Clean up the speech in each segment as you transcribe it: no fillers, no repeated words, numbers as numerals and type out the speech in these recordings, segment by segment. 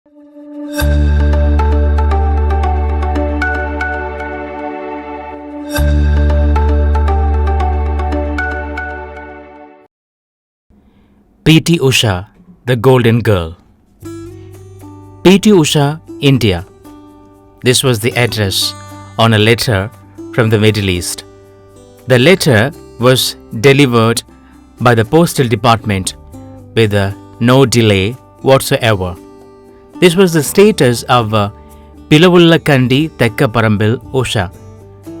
P.T. Usha, the Golden Girl. P.T. Usha, India. This was the address on a letter from the Middle East. The letter was delivered by the postal department with no delay whatsoever. This was the status of Pilavullakandi Tekkaparambil Usha,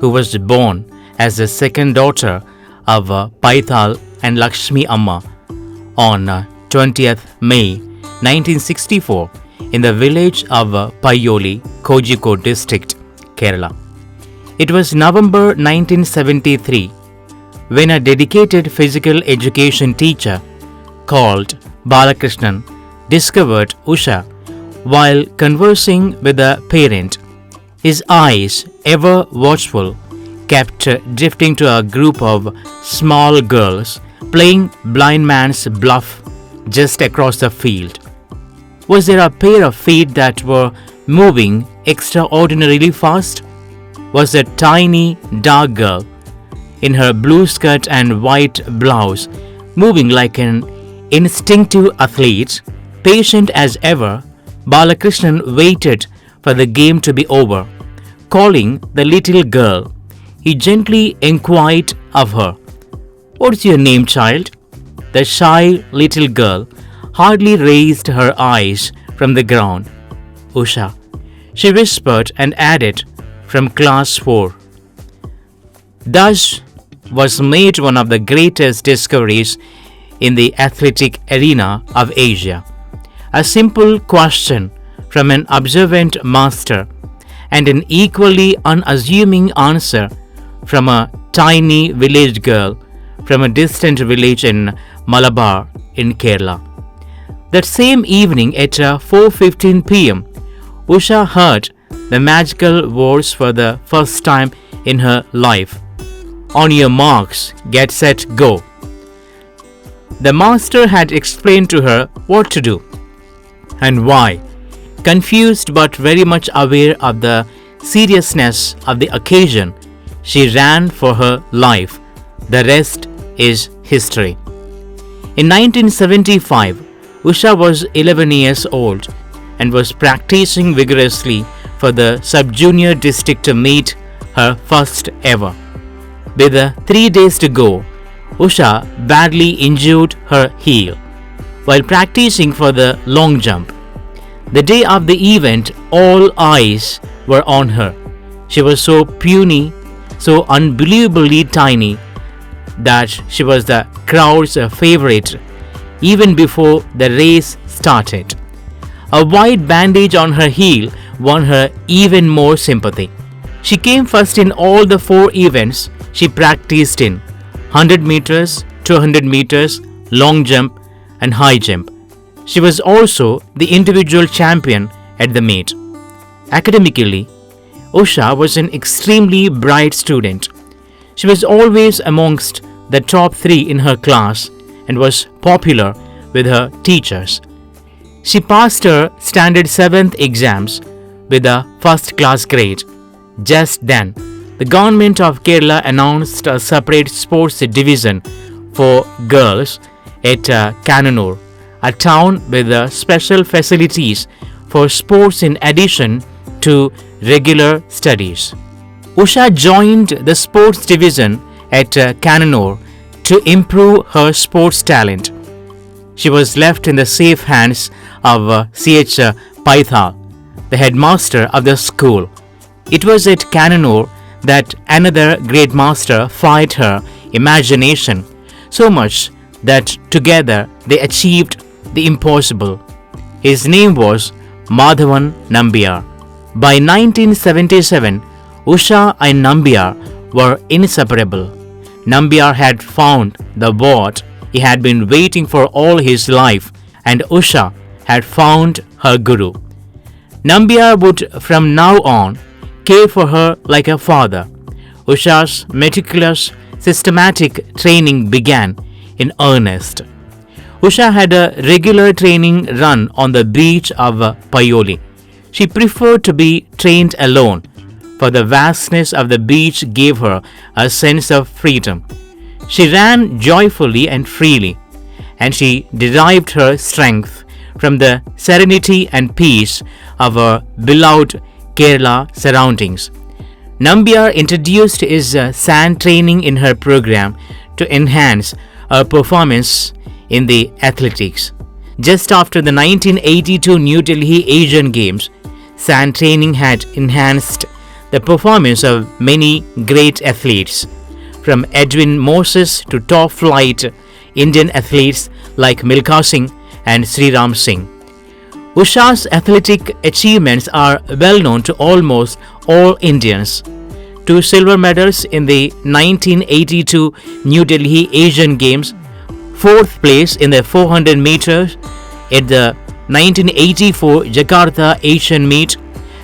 who was born as the second daughter of Paithal and Lakshmi Amma on 20th May 1964 in the village of Payyoli, Kozhikode district, Kerala. It was November 1973 when a dedicated physical education teacher called Balakrishnan discovered Usha while conversing with a parent. His eyes, ever watchful, kept drifting to a group of small girls playing blind man's bluff just across the field. Was there a pair of feet that were moving extraordinarily fast? Was a tiny, dark girl in her blue skirt and white blouse moving like an instinctive athlete? Patient as ever, Balakrishnan waited for the game to be over. Calling the little girl, he gently inquired of her, "What's your name, child?" The shy little girl hardly raised her eyes from the ground. "Usha," she whispered and added, "from class 4. Thus was made one of the greatest discoveries in the athletic arena of Asia. A simple question from an observant master and an equally unassuming answer from a tiny village girl from a distant village in Malabar in Kerala. That same evening at 4:15 p.m., Usha heard the magical words for the first time in her life. "On your marks, get set, go." The master had explained to her what to do and why. Confused but very much aware of the seriousness of the occasion, she ran for her life. The rest is history. In 1975, Usha was 11 years old and was practicing vigorously for the sub-junior district to meet her first ever. With 3 days to go, Usha badly injured her heel while practicing for the long jump. The day of the event, all eyes were on her. She was so puny, so unbelievably tiny, that she was the crowd's favorite even before the race started. A white bandage on her heel won her even more sympathy. She came first in all the 4 events she practiced in: 100 meters, 200 meters, long jump and high jump. She was also the individual champion at the meet. Academically, Usha was an extremely bright student. She was always amongst the top 3 in her class and was popular with her teachers. She passed her standard 7th exams with a first-class grade. Just then, the government of Kerala announced a separate sports division for girls at Kannur, a town with special facilities for sports in addition to regular studies. Usha joined the sports division at Kannur to improve her sports talent. She was left in the safe hands of C.H. Paithal, the headmaster of the school. It was at Kannur that another great master fired her imagination so much that together they achieved the impossible. His name was Madhavan Nambiar. By 1977, Usha and Nambiar were inseparable. Nambiar had found the what he had been waiting for all his life, and Usha had found her guru. Nambiar would from now on care for her like a father. Usha's meticulous, systematic training began in earnest. Usha had a regular training run on the beach of Paioli. She preferred to be trained alone, for the vastness of the beach gave her a sense of freedom. She ran joyfully and freely, and she derived her strength from the serenity and peace of her beloved Kerala surroundings. Nambiar introduced his sand training in her program to enhance her performance in the athletics. Just after the 1982 New Delhi Asian Games, sand training had enhanced the performance of many great athletes, from Edwin Moses to top-flight Indian athletes like Milkha Singh and Sriram Singh. Usha's athletic achievements are well known to almost all Indians. 2 silver medals in the 1982 New Delhi Asian Games, 4th place in the 400 meters at the 1984 Jakarta Asian Meet,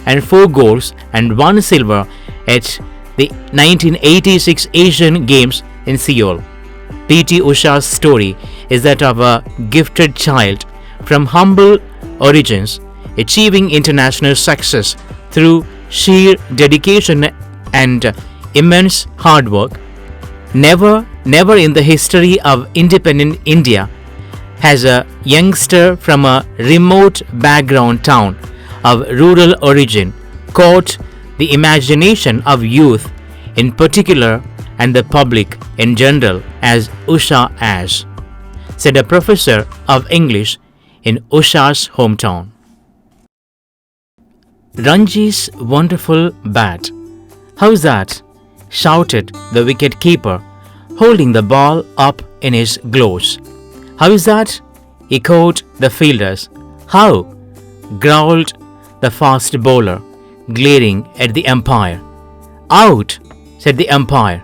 and 4 golds and 1 silver at the 1986 Asian Games in Seoul. P.T. Usha's story is that of a gifted child from humble origins, achieving international success through sheer dedication and immense hard work. Never in the history of independent India has a youngster from a remote background town of rural origin caught the imagination of youth in particular and the public in general as Usha has, said a professor of English in Usha's hometown. Ranji's wonderful bat. How's that? Shouted the wicket-keeper, holding the ball up in his gloves. How is that? Echoed the fielders. How? Growled the fast bowler, glaring at the umpire. Out, said the umpire,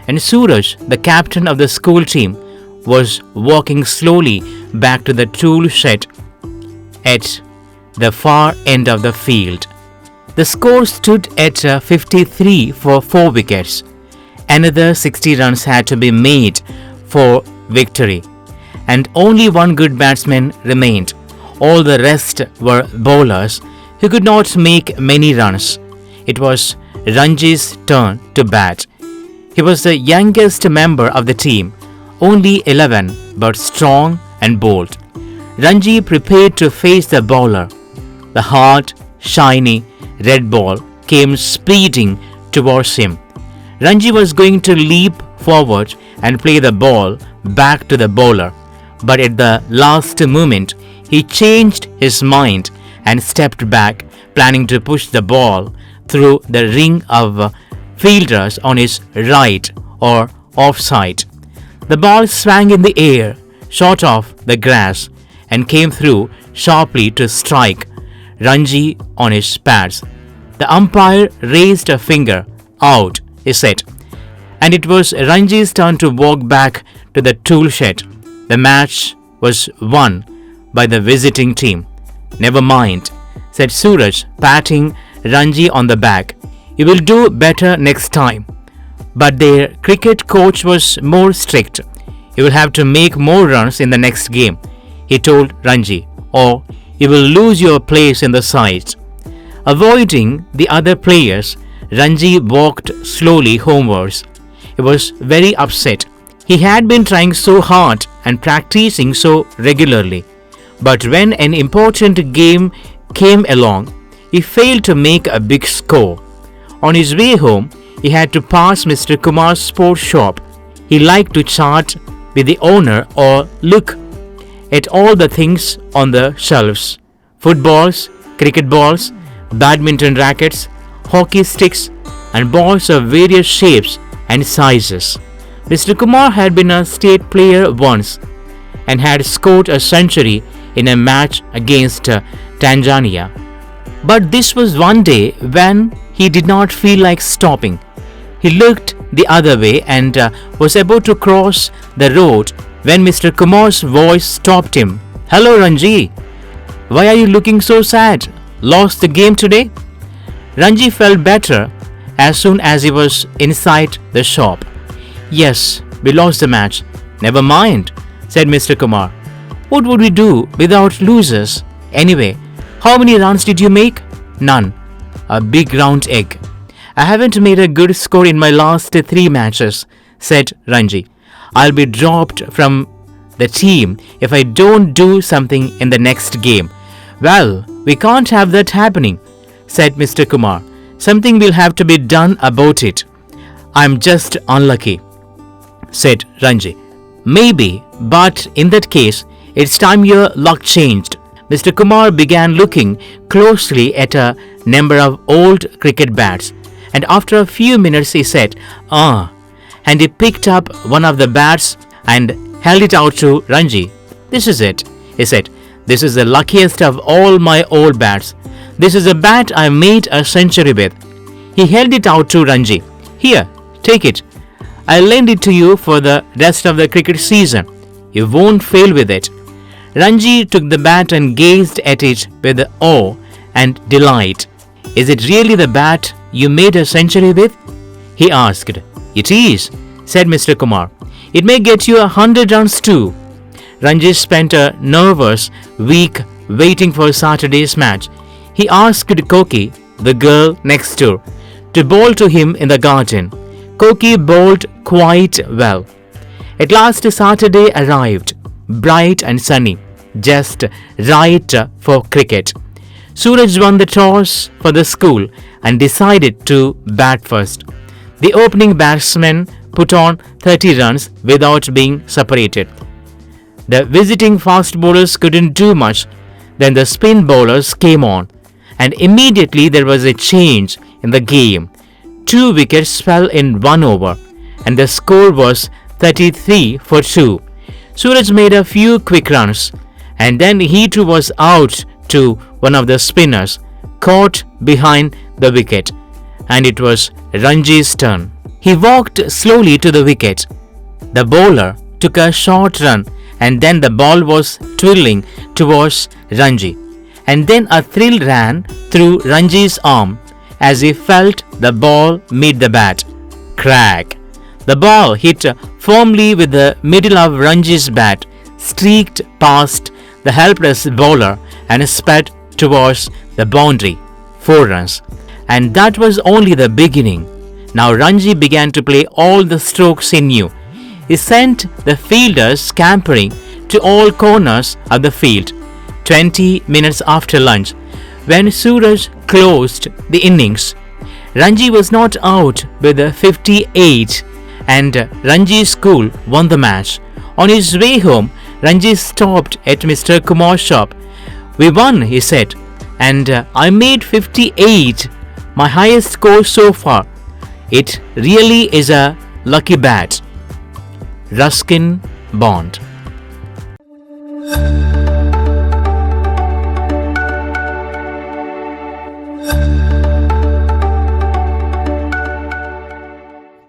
and Suraj, the captain of the school team, was walking slowly back to the tool shed at the far end of the field. The score stood at 53 for 4 wickets. Another 60 runs had to be made for victory, and only one good batsman remained. All the rest were bowlers who could not make many runs. It was Ranji's turn to bat. He was the youngest member of the team, only 11, but strong and bold. Ranji prepared to face the bowler. The hard, shiny red ball came speeding towards him. Ranji was going to leap forward and play the ball back to the bowler, but at the last moment he changed his mind and stepped back, planning to push the ball through the ring of fielders on his right or offside. The ball swung in the air, shot off the grass, and came through sharply to strike Ranji on his pads. The umpire raised a finger. Out, he said, and it was Ranji's turn to walk back to the tool shed. The match was won by the visiting team. Never mind, said Suraj, patting Ranji on the back. You will do better next time. But their cricket coach was more strict. You will have to make more runs in the next game, he told Ranji, or you will lose your place in the side. Avoiding the other players, Ranji walked slowly homewards. He was very upset. He had been trying so hard and practicing so regularly, but when an important game came along, he failed to make a big score. On his way home, he had to pass Mr. Kumar's sports shop. He liked to chat with the owner or look at all the things on the shelves: footballs, cricket balls, badminton rackets, hockey sticks, and balls of various shapes and sizes. Mr. Kumar had been a state player once and had scored a century in a match against Tanzania. But this was one day when he did not feel like stopping. He looked the other way and was about to cross the road when Mr. Kumar's voice stopped him. Hello, Ranji. Why are you looking so sad? Lost the game today? Ranji felt better as soon as he was inside the shop. Yes, we lost the match. Never mind, said Mr. Kumar. What would we do without losers? Anyway, how many runs did you make? None. A big round egg. I haven't made a good score in my last 3 matches, said Ranji. I'll be dropped from the team if I don't do something in the next game. Well, we can't have that happening, said Mr. Kumar. Something will have to be done about it. I'm just unlucky, said Ranji. Maybe, but in that case, it's time your luck changed. Mr. Kumar began looking closely at a number of old cricket bats, and after a few minutes he said, and he picked up one of the bats and held it out to Ranji. This is it, he said. This is the luckiest of all my old bats. This is a bat I made a century with. He held it out to Ranji. Here, take it. I'll lend it to you for the rest of the cricket season. You won't fail with it. Ranji took the bat and gazed at it with awe and delight. Is it really the bat you made a century with? He asked. It is, said Mr. Kumar. It may get you 100 runs too. Ranji spent a nervous week waiting for Saturday's match. He asked Koki, the girl next door, to bowl to him in the garden. Koki bowled quite well. At last Saturday arrived, bright and sunny, just right for cricket. Suraj won the toss for the school and decided to bat first. The opening batsman put on 30 runs without being separated. The visiting fast bowlers couldn't do much. Then the spin bowlers came on, and immediately there was a change in the game. 2 wickets fell in 1 over, and the score was 33 for 2. Suraj made a few quick runs, and then he too was out to one of the spinners, caught behind the wicket, and it was Ranji's turn. He walked slowly to the wicket. The bowler took a short run, and then the ball was twirling towards Ranji, and then a thrill ran through Ranji's arm as he felt the ball meet the bat. Crack! The ball hit firmly with the middle of Ranji's bat, streaked past the helpless bowler and sped towards the boundary. 4 runs. And that was only the beginning. Now Ranji began to play all the strokes he knew. He sent the fielders scampering to all corners of the field. 20 minutes after lunch, when Suraj closed the innings, Ranji was not out with 58, and Ranji's school won the match. On his way home, Ranji stopped at Mr. Kumar's shop. We won, he said, and I made 58, my highest score so far. It really is a lucky bat. Ruskin Bond.